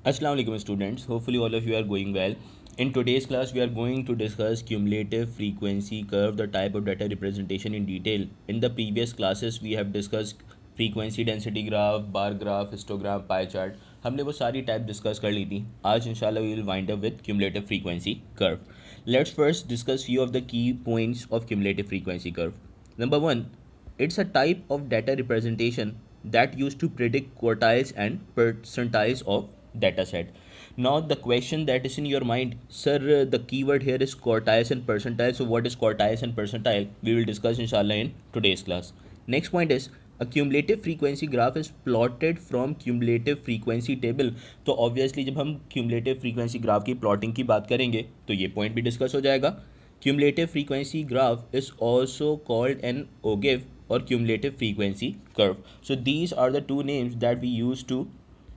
Assalamu alaikum students. Hopefully all of you are going well. In today's class we are going to discuss cumulative frequency curve, the type of data representation in detail. In the previous classes we have discussed frequency density graph, bar graph, histogram, pie chart. हमने वो सारी type discuss कर ली थी. आज इंशाल्लाह we will wind up with cumulative frequency curve. Let's first discuss few of the key points of cumulative frequency curve. Number 1, it's a type of data representation that used to predict quartiles and percentiles of data set. Now the question that is in your mind, sir, the keyword here is quartiles and percentile. So what is quartiles and percentile? We will discuss inshallah in today's class. Next point is a cumulative frequency graph is plotted from cumulative frequency table. तो obviously जब हम cumulative frequency graph की plotting की बात करेंगे तो ये point भी discuss हो जाएगा. Cumulative frequency graph is also called an ogive or cumulative frequency curve. So these are the two names that we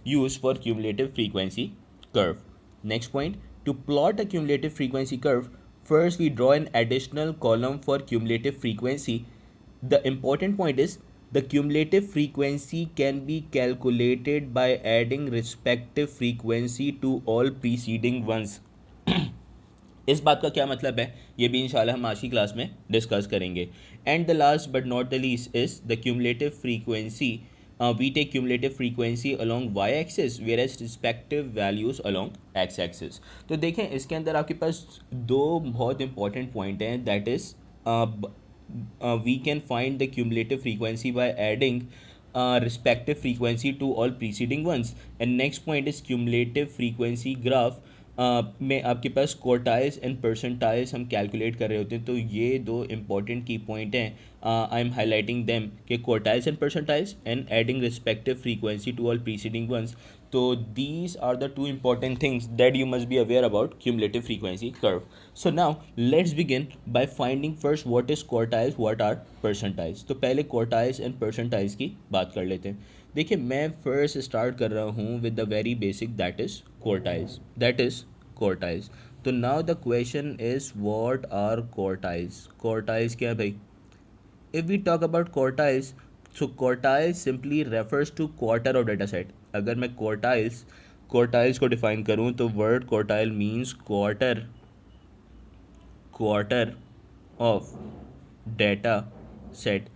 use for cumulative frequency curve. Next point, to plot a cumulative frequency curve, first we draw an additional column for cumulative frequency. The important point is the cumulative frequency can be calculated by adding respective frequency to all preceding ones. इस बात का क्या मतलब है ये भी इंशाल्लाह हम आज की क्लास में डिस्कस करेंगे. And the last but not the least is the cumulative frequency. We take cumulative frequency along y axis whereas respective values along x axis. तो देखें इसके अंदर आपके पास दो बहुत इंपॉर्टेंट पॉइंट हैं. That is we can find the cumulative frequency by adding respective frequency to all preceding ones. And next point is cumulative frequency graph में आपके पास क्वार्टाइल्स एंड परसेंटाइल्स हम कैलकुलेट कर रहे होते हैं. तो ये दो इंपॉर्टेंट की पॉइंट हैं. आई एम हाईलाइटिंग देम कि quartiles and percentiles and adding respective frequency to all preceding ones. तो these are the two important things that you must be aware about cumulative frequency curve. So now let's begin by finding first what is quartiles, what are percentiles. तो पहले quartiles and percentiles की बात कर लेते हैं. देखिए मैं first start कर रहा हूँ with the very basic that is quartiles. That is quartiles. तो now the question is what are quartiles. Quartiles क्या है भाई? If we talk about quartiles, so quartiles simply refers to quarter of data set. अगर मैं quartiles को define करूँ तो word quartile means quarter of data set.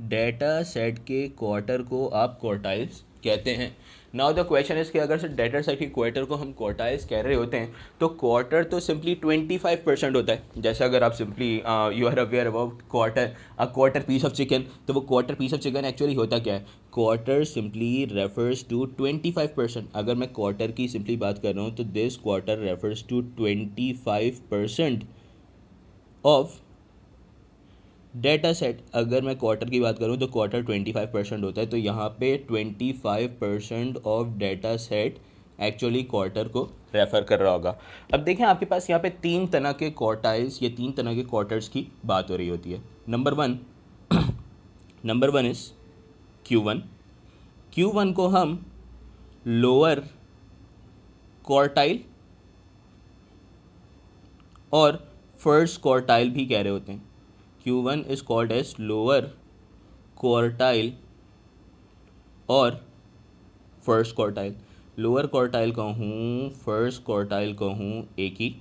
Data set के quarter को आप क्वार्टाइल्स कहते हैं. नाउ द क्वेश्चन इज कि अगर से डेटा सेट के क्वार्टर को हम क्वार्टाइल्स कह रहे होते हैं तो क्वार्टर तो सिंपली 25% होता है. जैसे अगर आप simply you are aware about quarter piece of chicken, तो वो quarter piece of chicken actually होता क्या है? Quarter simply refers to 25%. अगर मैं क्वार्टर की सिंपली बात कर रहा हूँ तो this quarter refers to 25% of data set. अगर मैं क्वार्टर की बात करूँ तो क्वार्टर 25% होता है. तो यहाँ पे 25% of data set actually quarter को रेफ़र कर रहा होगा. अब देखें आपके पास यहाँ पे तीन तरह के क्वार्टाइल्स या तीन तरह के क्वार्टर्स की बात हो रही होती है. Number one is Q1. Q1 को हम लोअर क्वार्टाइल और फर्स्ट क्वार्टाइल भी कह रहे होते हैं. Q1 is called as lower quartile और फर्स्ट क्वार्टाइल. लोअर क्वार्टाइल कहूँ फर्स्ट क्वार्टाइल कहूँ एक ही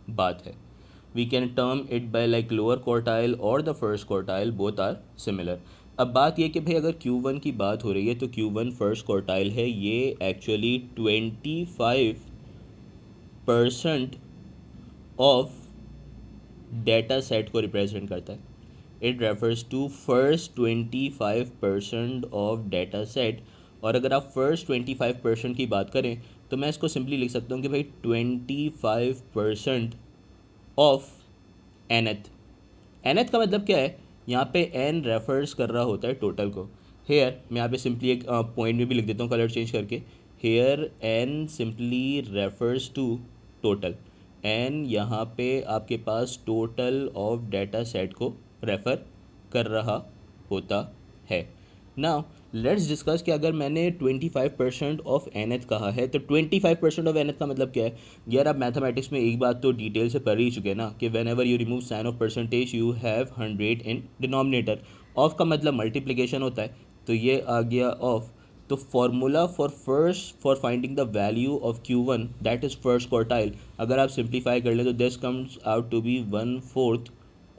बात है. We can term it by like lower quartile और the first quartile, both are similar. अब बात यह कि भाई अगर Q1 की बात हो रही है तो Q1 फर्स्ट क्वार्टाइल है. ये एक्चुअली 25% ऑफ डेटा सेट को रिप्रेजेंट करता है. It refers to first 25% of data set. और अगर आप फर्स्ट 25% की बात करें तो मैं इसको सिंपली लिख सकता हूँ कि भाई 25% ऑफ nth. nth का मतलब क्या है? यहाँ पे n रेफर्स कर रहा होता है टोटल को. हेयर मैं यहाँ पे सिंपली एक पॉइंट में भी लिख देता हूँ कलर चेंज करके. Here n simply refers to total. N यहाँ पे आपके पास टोटल ऑफ डेटा सेट को रेफ़र कर रहा होता है. नाउ लेट्स डिस्कस कि अगर मैंने 25% ऑफ nth कहा है तो 25% ऑफ nth का मतलब क्या है? यार आप मैथमेटिक्स में एक बात तो डिटेल से पढ़ ही चुके हैं ना कि whenever you remove sign of percentage you have 100 in denominator. Of का मतलब मल्टीप्लिकेशन होता है. तो ये आ गया ऑफ. तो formula for finding the value of Q1 that is first quartile, अगर आप सिंप्लीफाई कर लें तो this comes out to be 1/4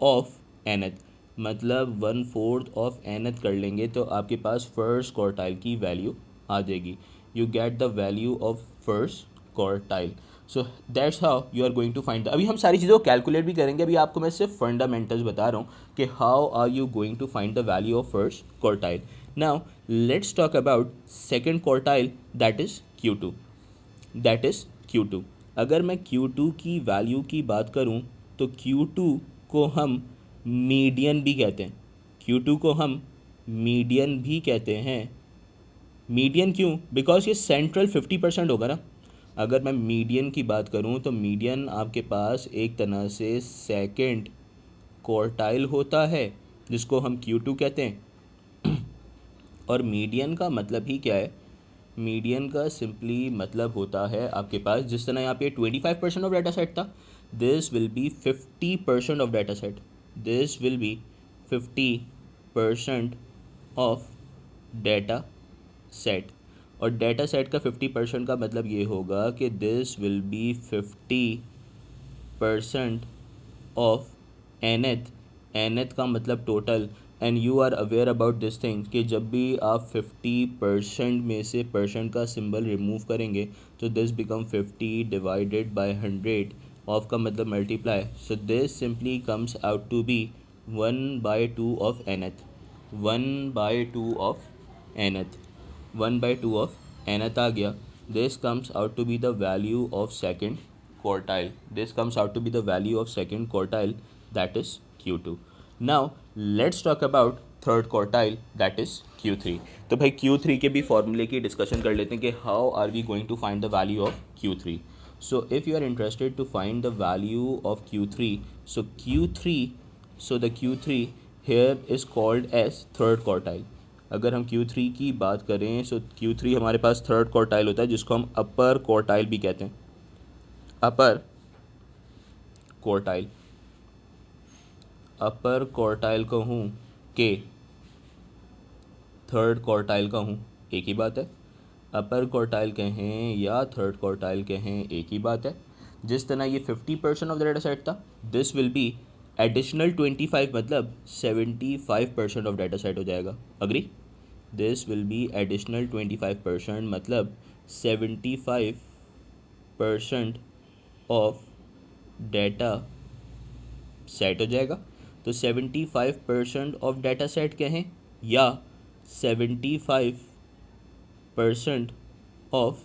of nth, मतलब 1/4 ऑफ nth कर लेंगे तो आपके पास फर्स्ट क्वार्टाइल की वैल्यू आ जाएगी. You get the value of first quartile. So that's how you are going to find. अभी हम सारी चीज़ों को कैलकुलेट भी करेंगे. अभी आपको मैं सिर्फ फंडामेंटल्स बता रहा हूँ कि how are you going to find the value of first quartile. Now let's talk about second quartile that is Q2. That is Q2. अगर मैं Q2 की वैल्यू की बात करूँ तो Q2 को हम मीडियन भी कहते हैं. Q2 को हम मीडियन भी कहते हैं. मीडियन क्यों? बिकॉज ये सेंट्रल 50% होगा ना. अगर मैं मीडियन की बात करूं तो मीडियन आपके पास एक तरह से सेकंड क्वार्टाइल होता है जिसको हम Q2 कहते हैं. और मीडियन का मतलब ही क्या है? मीडियन का सिंपली मतलब होता है आपके पास, जिस तरह यहाँ पे 25% ऑफ डाटा सेट था, this will be 50% of data set. This will be 50% of data set. और डाटा सेट का 50% का मतलब ये होगा कि this will be 50% of nth. nth का मतलब total. And you are aware about this thing कि जब भी आप 50% में से परसेंट का सिंबल रिमूव करेंगे तो this become 50 divided by 100. Of का मतलब multiply. So this simply comes out to be 1/2 of nth. 1/2 of nth. 1/2 of nth आ गया. This comes out to be the value of second quartile. This comes out to be the value of second quartile that is Q2. Now let's talk about third quartile that is Q3. तो भाई Q3 के भी फॉर्मूले की discussion कर लेते हैं कि how are we going to find the value of Q3. So if you are interested to find the value of Q3, so the Q3 here is called as third quartile. अगर हम Q3 की बात करें सो Q3 हमारे पास third quartile होता है जिसको हम अपर क्वार्टाइल भी कहते हैं. अपर क्वार्टाइल. अपर क्वार्टाइल कहूँ कि थर्ड क्वार्टाइल कहूँ एक ही बात है. अपर क्वार्टाइल कहें या थर्ड क्वार्टाइल कहें एक ही बात है. जिस तरह ये 50% ऑफ द डाटा सेट था, दिस विल बी एडिशनल 25, मतलब 75% ऑफ डाटा सेट हो जाएगा. Agree? This will B additional 25%, मतलब 75% ऑफ डाटा सेट हो जाएगा. तो 75% ऑफ डाटा सेट कहें या 75% ऑफ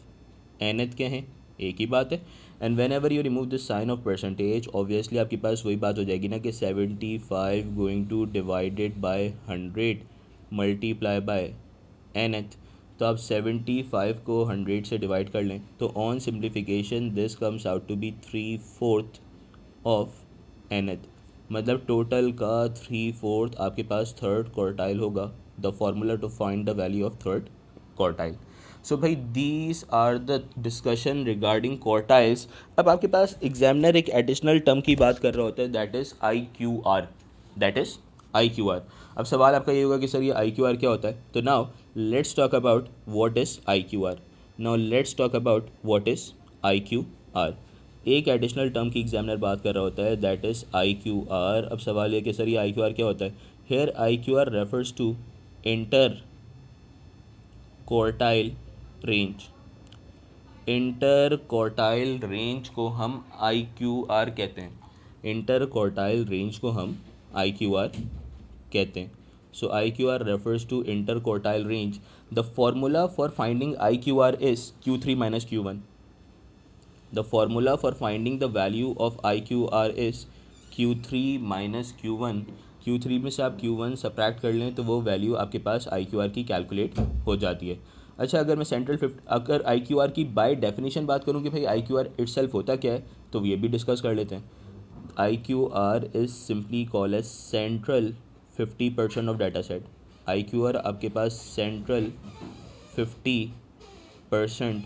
nth कहें एक ही बात है. And whenever you remove this sign of percentage, obviously आपके पास वही बात हो जाएगी ना कि 75 going to divided by 100 multiply by nth. तो आप 75 को 100 से डिवाइड कर लें तो on simplification this comes out to be 3/4 of nth. मतलब टोटल का 3/4 आपके पास थर्ड क्वार्टाइल होगा. The formula to find the value of third quartile. So भाई these are the discussion regarding quartiles. अब आपके पास एग्जामिनर एक एडिशनल टर्म की बात कर रहा होता है that is IQR. That is IQR. अब सवाल आपका ये होगा कि सर ये IQR क्या होता है. तो now let's talk about what is IQR. Now let's talk about what is IQR. एक एडिशनल टर्म की एग्जामिनर बात कर रहा होता है दैट इज़ IQR. अब सवाल ये कि सर ये IQR क्या होता है. Here IQR refers to inter quartile range. Inter quartile range को हम IQR कहते हैं. इंटर क्वार्टाइल रेंज को हम IQR कहते हैं. So IQR refers to inter quartile range. The formula for finding IQR is Q3 minus Q1. The formula for finding the value of IQR is Q3 minus Q1. Q3 में से आप Q1 subtract कर लें तो वो value आपके पास IQR की calculate हो जाती है. अच्छा, अगर मैं अगर IQR की बाय डेफिनेशन बात करूँ कि भाई IQR इटसेल्फ होता क्या है तो ये भी डिस्कस कर लेते हैं. IQR is simply call as central 50% of data set. IQR आपके पास सेंट्रल 50%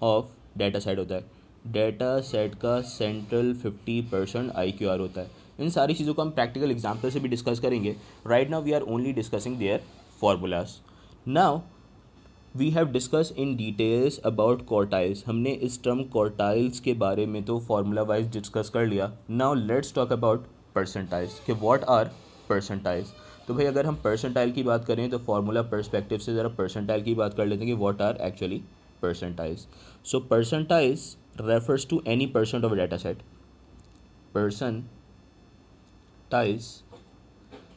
ऑफ डाटा सेट होता है. डाटा सेट का सेंट्रल 50% IQR होता है. इन सारी चीज़ों को हम प्रैक्टिकल एग्जाम्पल से भी डिस्कस करेंगे. Right now we are only discussing their formulas. Now we have discuss in details about quartiles. हमने इस टर्म क्वार्टाइल्स के बारे में तो फार्मूला वाइज डिस्कस कर लिया। Now let's talk about percentiles कि व्हाट आर परसेंटाइल्स। तो भाई अगर हम परसेंटाइल की बात करें तो फार्मूला पर्सपेक्टिव से ज़रा परसेंटाइल की बात कर लेते हैं कि what are actually percentiles. So percentiles refers to any percent of data set. percentiles,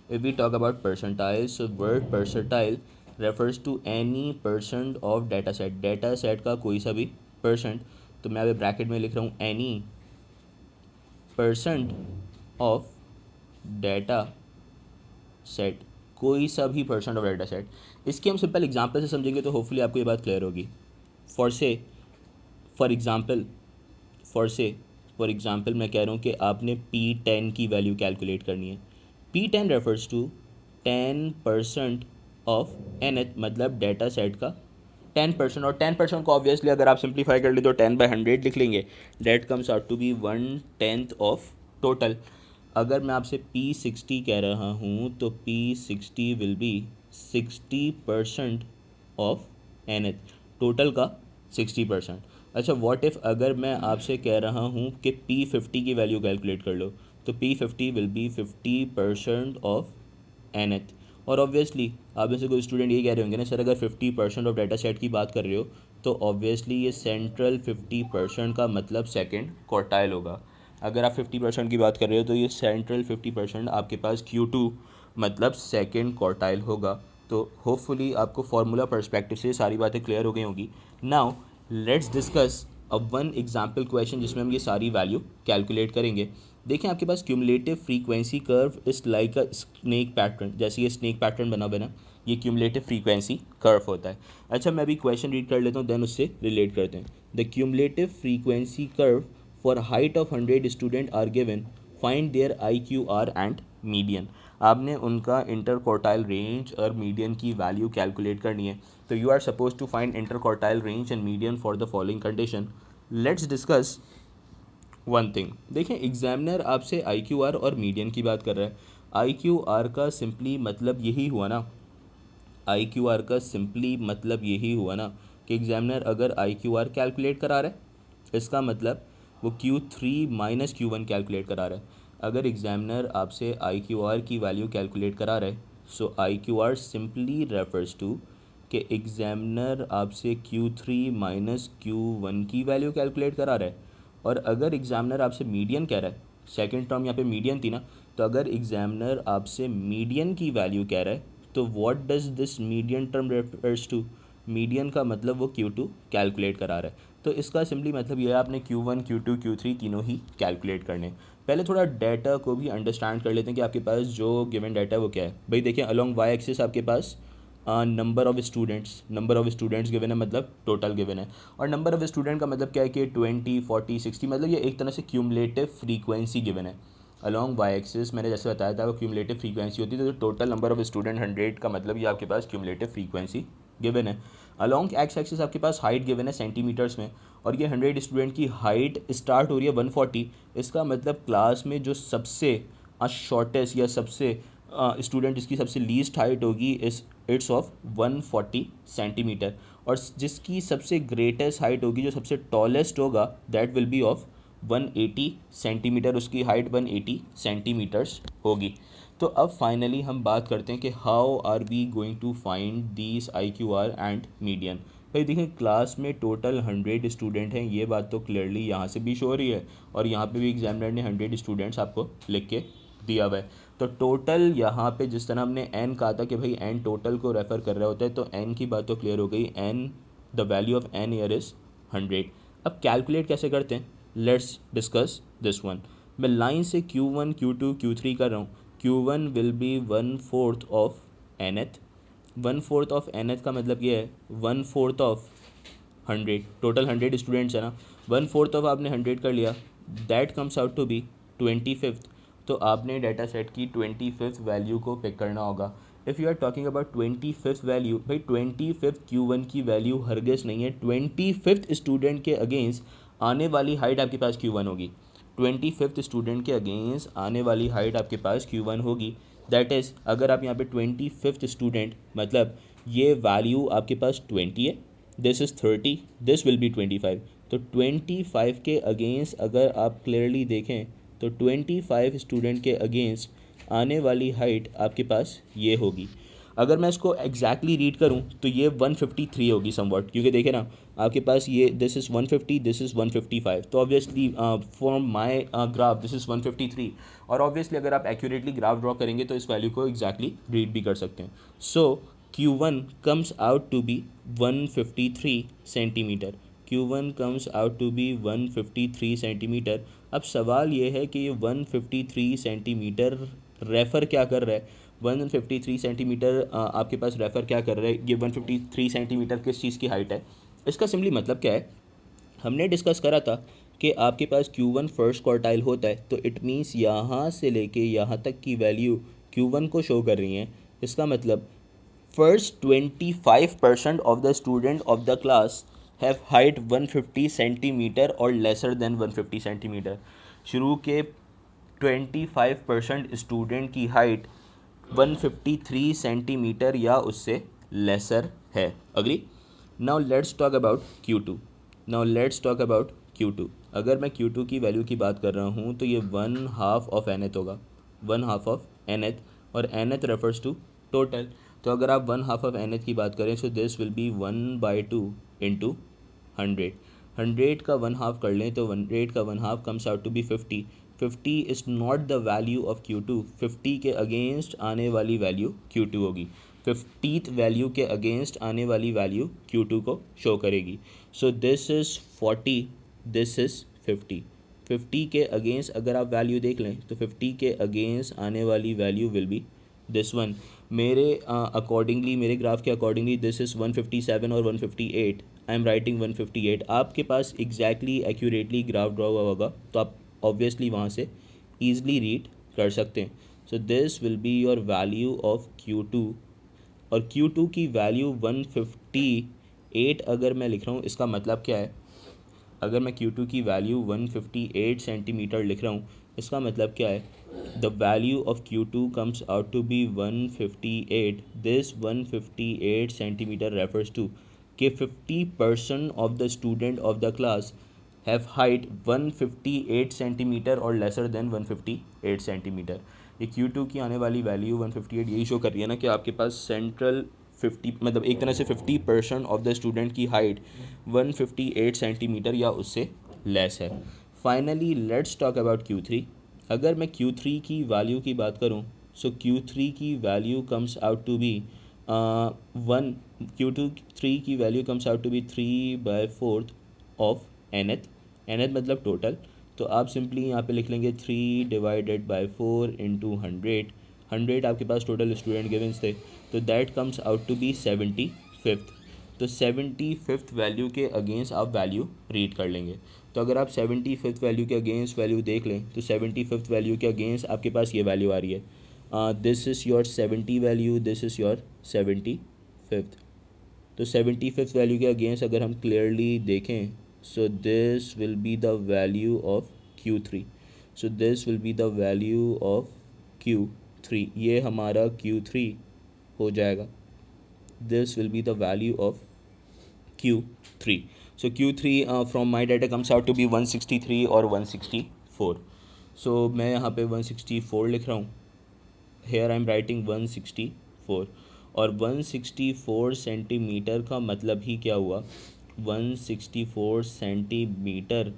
if we talk about percentiles, so word percentile refers to any percent of data set। data set का कोई सा भी percent, तो मैं अभी bracket में लिख रहा हूँ any percent of data set, कोई सा भी परसेंट ऑफ डाटा सेट। इसकी हम सिंपल एग्जांपल से समझेंगे तो होपफुली आपको ये बात क्लियर होगी। फॉर एग्जाम्पल मैं कह रहा हूँ कि आपने P10 की वैल्यू कैलकुलेट करनी है। P10 refers to 10% of nth, मतलब डाटा सेट का 10%। और 10% को ऑब्वियसली अगर आप सिंप्लीफाई कर ले तो 10/100 लिख लेंगे। That comes out to be 1/10 of total. अगर मैं आपसे P60 कह रहा हूँ तो P60 will be 60% of nth, total का 60%। अच्छा, व्हाट इफ़ अगर मैं आपसे कह रहा हूँ कि P50 की वैल्यू कैलकुलेट कर लो, तो P50 will be 50% of nth। और ऑब्वियसली आप में से कोई स्टूडेंट ये कह रहे होंगे ना सर, अगर 50% ऑफ डाटा सेट की बात कर रहे हो तो ऑब्वियसली ये सेंट्रल 50% का मतलब सेकेंड क्वार्टाइल होगा। अगर आप 50% की बात कर रहे हो तो ये सेंट्रल 50% आपके पास Q2 मतलब सेकेंड क्वार्टाइल होगा। तो होपफुली आपको फार्मूला पर्सपेक्टिव से सारी बातें क्लियर हो गई होंगी। Now let's discuss one example question जिसमें हम ये सारी वैल्यू कैलकुलेट करेंगे। देखें आपके पास cumulative frequency curve is like a snake pattern. जैसे ये स्नेक पैटर्न बना ये क्यूमुलेटिव फ्रीक्वेंसी कर्व होता है। अच्छा, मैं अभी क्वेश्चन रीड कर लेता हूँ, देन उससे रिलेट करते हैं। The cumulative frequency curve for height of 100 student are given, find their IQR and median. आपने उनका इंटर क्वार्टाइल रेंज और मीडियन की वैल्यू कैलकुलेट करनी है। तो you are suppose to find inter quartile range and median for the following condition. Let's discuss one thing. देखें, examiner आपसे IQR और मीडियन की बात कर रहा है। IQR का सिंपली मतलब यही हुआ ना, IQR का सिंपली मतलब यही हुआ ना कि एग्जामिनर अगर IQR कैलकुलेट करा रहा है इसका मतलब वो Q3 माइनस Q1 कैलकुलेट करा रहा है। अगर एग्जामिनर आपसे IQR की वैल्यू कैलकुलेट करा रहा है सो IQR सिंपली रेफर्स टू कि एग्जामिनर आपसे Q3 माइनस Q1 की वैल्यू कैलकुलेट करा रहा है। और अगर एग्जामिनर आपसे मीडियन कह रहा है, सेकेंड टर्म यहाँ पे मीडियन थी ना, तो अगर एग्जामिनर आपसे मीडियन की वैल्यू कह रहा है तो what does this median term refers to, median का मतलब वो Q2 कैलकुलेट करा रहा है। तो इसका सिंपली मतलब ये है आपने Q1 Q2 Q3 तीनों ही कैलकुलेट करने। पहले थोड़ा डाटा को भी अंडरस्टैंड कर लेते हैं कि आपके पास जो गिवन डाटा है वो क्या है। भाई देखिए, अलोंग वाई एक्सिस आपके पास नंबर ऑफ़ स्टूडेंट्स गिवन है, मतलब टोटल गिवन है। और नंबर ऑफ़ स्टूडेंट का मतलब क्या है कि 20 40 60, मतलब ये एक तरह से क्यूमुलेटिव फ्रीक्वेंसी गिवन है। अलोंग वाई एक्सिस मैंने जैसे बताया था वो क्यूमुलेटिव फ्रीक्वेंसी होती है, तो टोटल नंबर ऑफ़ स्टूडेंट 100 का मतलब ये आपके पास क्यूमुलेटिव फ्रीक्वेंसी गिवन है। अलोंग एक्स एक्सिस आपके पास हाइट गिवन है सेंटीमीटर्स में, और ये 100 स्टूडेंट की हाइट स्टार्ट हो रही है 140। इसका मतलब क्लास में जो सबसे शॉर्टेस्ट या सबसे स्टूडेंट जिसकी सबसे लीस्ट हाइट होगी इट्स ऑफ 140 सेंटीमीटर, और जिसकी सबसे ग्रेटेस्ट हाइट होगी, जो सबसे टॉलेस्ट होगा, that will be of 180 centimetre. उसकी हाइट 180 सेंटीमीटर्स होगी। तो अब फाइनली हम बात करते हैं कि how are we going to find these IQR and median. भाई देखिए, क्लास में टोटल 100 स्टूडेंट हैं, ये बात तो क्लियरली यहाँ से भी शो हो रही है, और यहाँ पे भी एग्जामिनर ने 100 स्टूडेंट्स आपको लिख के दिया हुआ है। तो टोटल यहाँ पे जिस तरह हमने n कहा था कि भाई n टोटल को रेफ़र कर रहा होता है, तो n की बात तो क्लियर हो गई। n, the value of n year is 100। अब कैलकुलेट कैसे करते हैं, लेट्स डिस्कस दिस वन। मैं लाइन से Q1 Q2 Q3 कर रहा हूँ। Q1 will be 1/4 of nth। 1/4 of nth का मतलब ये है 1/4 ऑफ 100। टोटल 100 स्टूडेंट्स है ना, 1/4 ऑफ आपने 100 कर लिया, that comes out to be 25th। तो आपने डाटा सेट की 25th वैल्यू को पिक करना होगा। If you are talking about 25th value, भाई 25th Q1 की वैल्यू हरगिज़ नहीं है। 25th स्टूडेंट के अगेंस्ट आने वाली हाइट आपके पास Q1 होगी। 25th स्टूडेंट के अगेंस्ट आने वाली हाइट आपके पास Q1 होगी। दैट इज़ अगर आप यहाँ पे 25th स्टूडेंट मतलब ये वैल्यू आपके पास 20 है, this is 30, this will B 25। तो 25 के अगेंस्ट अगर आप क्लियरली देखें तो 25 स्टूडेंट के अगेंस्ट आने वाली हाइट आपके पास ये होगी। अगर मैं इसको एग्जैक्टली रीड करूं तो ये 153 होगी समवॉट, क्योंकि देखें ना आपके पास ये दिस इज़ 150, दिस इज़ 155, तो obviously from my graph this is 153। और ऑब्वियसली अगर आप एक्यूरेटली ग्राफ ड्रॉ करेंगे तो इस वैल्यू को एग्जैक्टली रीड भी कर सकते हैं। सो Q1 comes out to be 153 centimetre. Q1 comes out to be 153 centimetre. अब सवाल ये है कि ये 153 सेंटीमीटर रेफ़र क्या कर रहा है, 153 सेंटीमीटर आपके पास रेफ़र क्या कर रहा है, ये 153 सेंटीमीटर किस चीज़ की हाइट है। इसका सिंपली मतलब क्या है, हमने डिस्कस करा था कि आपके पास Q1 फर्स्ट क्वार्टाइल होता है, तो इट मीन्स यहाँ से लेके यहाँ तक की वैल्यू Q1 को शो कर रही हैं। इसका मतलब first 25% of the student of the class have height 150 centimetre और lesser than 150 सेंटीमीटर। शुरू के 25% स्टूडेंट की हाइट 153 सेंटीमीटर या उससे लेसर है। Agree? Now let's talk about Q2। अगर मैं Q2 की वैल्यू की बात कर रहा हूँ तो ये 1/2 ऑफ nth होगा, 1/2 ऑफ nth, और nth रेफर्स टू टोटल। तो अगर आप 1/2 ऑफ nth की बात करें सो दिस विल बी 1/2 इंटू 100। 100 का 1/2 कर लें तो 100 का 1/2 comes out to be 50। 50 is not the value of Q2। 50 के अगेंस्ट आने वाली वैल्यू Q2 होगी। 50th वैल्यू के अगेंस्ट आने वाली वैल्यू Q2 को शो करेगी। So this is 40, this is 50। 50 के अगेंस्ट अगर आप वैल्यू देख लें तो 50 के अगेंस्ट आने वाली value will be this one. मेरे अकॉर्डिंगली, मेरे ग्राफ के अकॉर्डिंगली दिस इज़ 157 और 158। I am writing 158। आपके पास एग्जैक्टली एक्यूरेटली ग्राफ ड्रॉ हुआ होगा तो आप ऑब्वियसली वहाँ से ईज़िली रीड कर सकते हैं। सो this will be your value of Q2, और Q2 की वैल्यू 158 अगर मैं लिख रहा हूँ, इसका मतलब क्या है, अगर मैं Q2 की वैल्यू 158 सेंटीमीटर लिख रहा हूँ, इसका मतलब क्या है, the value of Q2 comes out to be 158। This 158 centimetre refers to कि 50% of the student of the class have height 158 centimetre और लेसर देन 158 सेंटीमीटर। ये Q2 की आने वाली वैल्यू 158 यही शो कर रही है ना कि आपके पास सेंट्रल 50, मतलब एक तरह से 50% ऑफ द स्टूडेंट की हाइट 158 सेंटीमीटर या उससे लेस है। Finally let's talk about Q3। अगर मैं Q3 की वैल्यू की बात करूं सो Q3 की value comes out to be Q3 की value comes out to be 3/4 of nth। nth मतलब टोटल, तो आप सिंपली यहाँ पे लिख लेंगे 3/4 इंटू 100। 100 आपके पास टोटल स्टूडेंट गिवन्स थे, तो that comes out to be 75th। तो 75th वैल्यू के अगेंस्ट आप वैल्यू रीड कर लेंगे। तो अगर आप 75th वैल्यू के अगेंस्ट वैल्यू देख लें तो 75th वैल्यू के अगेंस्ट आपके पास ये वैल्यू आ रही है, this is your 70 value, this is your 75th। तो 75th वैल्यू के अगेंस्ट अगर हम क्लियरली देखें so this will be the value of Q3। So this will be the value of Q3। ये हमारा Q3 हो जाएगा, this will be the value of Q3। So Q3 from my data comes out to be 163 और 164। सो मैं यहाँ पे 164 लिख रहा हूँ, हेयर आई एम राइटिंग 164। और 164 सेंटीमीटर का मतलब ही क्या हुआ, 164 सेंटीमीटर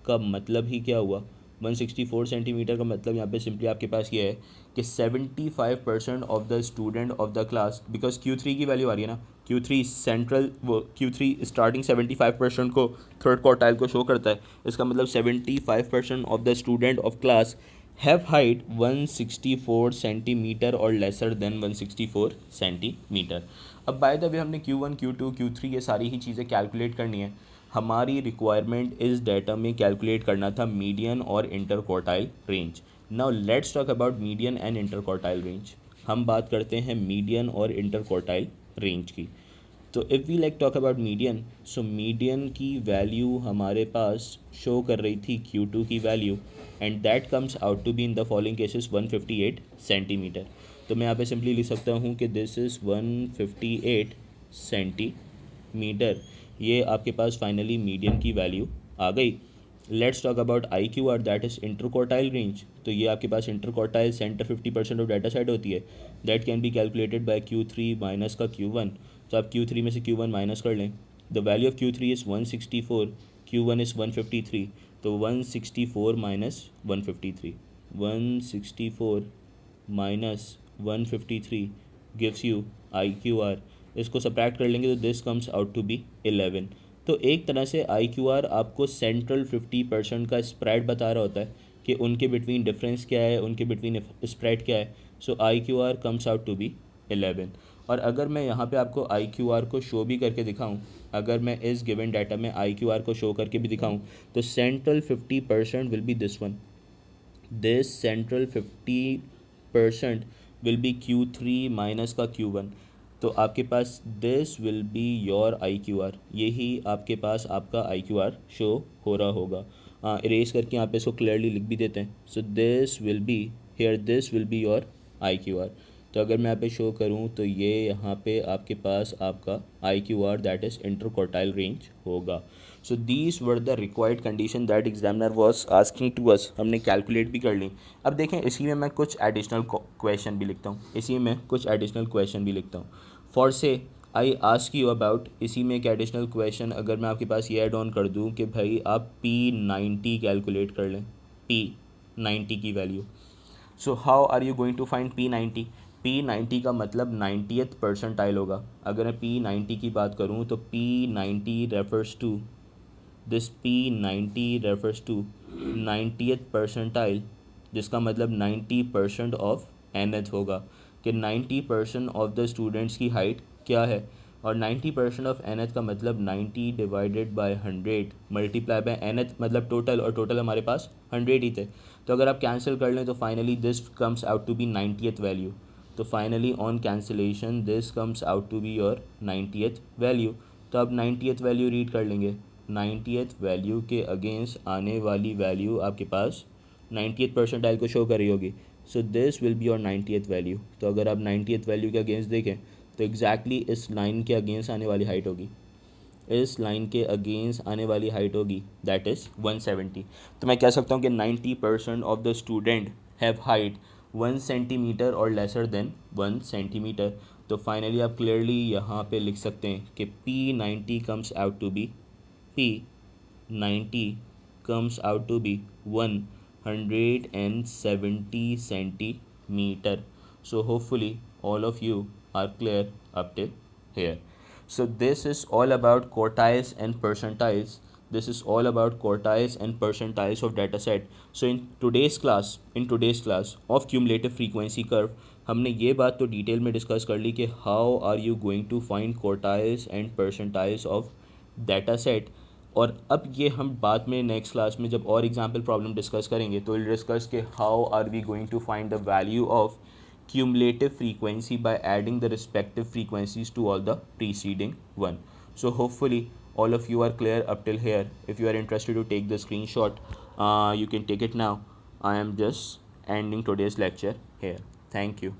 का मतलब ही क्या हुआ, 164 सेंटीमीटर का मतलब यहाँ पे सिंपली आपके पास ये है कि 75% of the student of the class, because Q3 की वैल्यू आ रही है ना, Q3 सेंट्रल, वो Q3 स्टार्टिंग 75% को थर्ड क्वार्टाइल को शो करता है। इसका मतलब 75% of the student of class have height 164 centimetre और लेसर देन 164 सेंटीमीटर। अब बाय द वे हमने Q1, Q2, Q3 ये सारी ही चीज़ें कैलकुलेट करनी है। हमारी रिक्वायरमेंट इस डाटा में कैलकुलेट करना था मीडियन और inter quartile range. Now let's talk about median and inter quartile range. हम बात करते हैं मीडियन और इंटर क्वार्टाइल रेंज की। तो if we like talk about median, so median की वैल्यू हमारे पास शो कर रही थी Q2 की value, and that comes out to be in the following cases 158 centimetre. तो मैं यहाँ पे सिंपली लिख सकता हूँ कि दिस इज़ 158 सेंटीमीटर। ये आपके पास फाइनली मीडियन की वैल्यू आ गई। Let's talk about I Q R, that is interquartile range. तो ये आपके पास interquartile centre 50% of data set होती है, that can be calculated by Q3 minus का Q1। तो आप Q3 में से Q1 माइनस कर लें। The value of Q3 is 164, Q1 is 153। तो 164 minus 153, 164 minus 153 gives you I Q R. इसको सब्ट्रैक्ट कर लेंगे तो this comes out to be 11। तो एक तरह से आई क्यू आर आपको सेंट्रल 50% का स्प्रेड बता रहा होता है कि उनके बिटवीन डिफरेंस क्या है, उनके बिटवीन स्प्रेड क्या है। So I Q R comes out to be 11। और अगर मैं यहाँ पे आपको आई क्यू आर को शो भी करके दिखाऊँ, अगर मैं इस गिवन डाटा में आई क्यू आर को शो करके भी दिखाऊँ, तो central 50% will be this one, this central 50% will be Q3 minus का Q1। तो आपके पास this will be your I Q R, यही आपके पास आपका आई क्यू आर शो हो रहा होगा। इरेज करके यहाँ पे इसको क्लियरली लिख भी देते हैं। सो this will be here, this will be your I Q are. तो अगर मैं यहाँ पे शो करूँ तो ये यहाँ पे आपके पास आपका I Q R that is interquartile range होगा। So these were the required condition that examiner was asking to us. हमने कैलकुलेट भी कर ली। अब देखें इसी में मैं कुछ एडिशनल क्वेश्चन भी लिखता हूँ, इसी में कुछ एडिशनल क्वेश्चन भी लिखता हूँ। फॉर से आई आस्क यू अबाउट, इसी में एक एडिशनल क्वेश्चन अगर मैं आपके पास ये ऐड ऑन कर दूँ कि भाई आप P90 कैलकुलेट कर लें, P90 की value. So how are you going to find P90? P90 का मतलब 90th परसेंटाइल होगा। अगर मैं P90 की बात करूँ तो P90 refers to this, P90 refers to 90th percentile, जिसका मतलब 90% ऑफ nth होगा कि 90% ऑफ द स्टूडेंट्स की हाइट क्या है। और 90% ऑफ nth का मतलब 90 divided by 100 multiply by nth मतलब टोटल, और टोटल हमारे पास 100 ही थे। तो अगर आप कैंसिल कर लें तो finally this comes out to be 90th value. तो finally on cancellation this comes out to be your 90th value. तो अब 90th वैल्यू रीड कर लेंगे। 90th वैल्यू के अगेंस्ट आने वाली वैल्यू आपके पास 90th परसेंटाइल को शो कर रही होगी। सो this will be your 90th value. तो अगर आप 90th वैल्यू के अगेंस्ट देखें तो एग्जैक्टली इस लाइन के अगेंस्ट आने वाली हाइट होगी, इस लाइन के अगेंस्ट आने वाली हाइट होगी दैट इज़ 170। तो मैं कह सकता हूँ कि 90% of the student have height 1 centimetre और लेसर देन 1 सेंटीमीटर। तो फाइनली आप क्लियरली यहाँ पे लिख सकते हैं कि P90 comes out to be, P90 comes out to be 170 centimeter. So hopefully all of you are clear up till here. So this is all about quartiles and percentiles. This is all about quartiles and percentiles of data set. So in today's class of cumulative frequency curve, हमने ये बात तो detail में discuss कर ली कि how are you going to find quartiles and percentiles of data set. और अब ये हम बाद में नेक्स्ट क्लास में जब और एग्जाम्पल प्रॉब्लम डिस्कस करेंगे तो विल डिस्कस के how are we going to find the value of cumulative frequency by adding the respective frequencies to all the preceding one. So hopefully all of you are clear up till here. If you are interested to take the screenshot, you can take it now. I am just ending today's lecture here. Thank you.